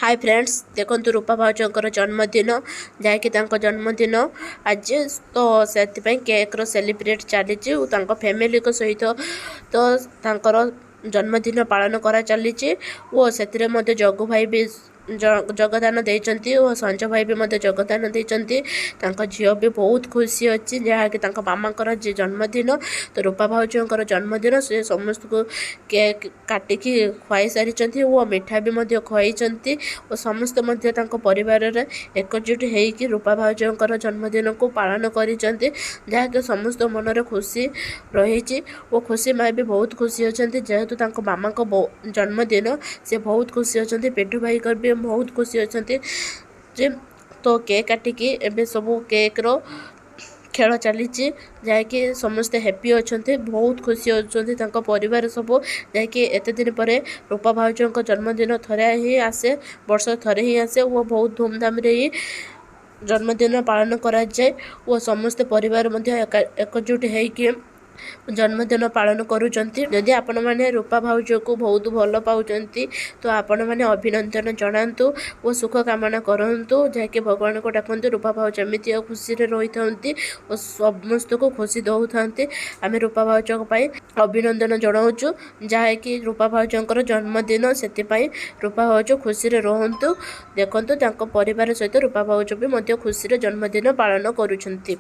Hi friends देखो रूपा भाउजर जन्मदिन जहाँकि जन्मदिन आज तो से केक्र सेलिब्रेट चली फैमिली सहित तो जन्मदिन पालन करा चली से जगु भाई भी जगदान देइचंती और संज भाई भी जगदान देइचंती झील भी बहुत खुशी अच्छी जहाँकि मामा जी जन्मदिन तो रूपा भाउजर जन्मदिन से समस्त को केक काटिकी खुआई सारी और मिठा भी खुआई और समस्त परिवार एकजुट होकर रूपा भाउजर जन्मदिन को पालन करिसेंती जहाँकि समस्त मन खुशी रही और खुशी माँ भी बहुत खुशी अच्छा जेहेतु मामा जन्मदिन से बहुत खुशी अच्छा पेटू भाई भी बहुत खुशी अच्छा तो केक काटिकी एबे सब केक रो खेल चली जहाँकि समस्ते हैप्पी अच्छा बहुत खुशी अच्छा परिवार सब जहाँकि एत दिन पर रूपा भाउजर जन्मदिन थरे ही आसे वर्ष थरे ही आसे वो बहुत धूमधाम रे ही जन्मदिन पालन करा जाए और समस्त परिवार एकजुट होकर जन्मदिन पालन करुँच जदि आपण मैंने रूपा भाउज को बहुत भल पाँच तो आपण मैंने अभिनंदन जनातु और सुख कामना करूँ जहाँकि भगवान को डाकतु रूपा भाउज एमती खुशी रही था और समस्त को खुशी दौरान आम रूपा भाउज अभिनंदन जनाऊँ जहाँकि रूपा भाउजर जन्मदिन से रूपा भाउज खुशी रुहतु देखु परिवार सहित रूपा भाउज भी खुशी जन्मदिन पालन करुँच।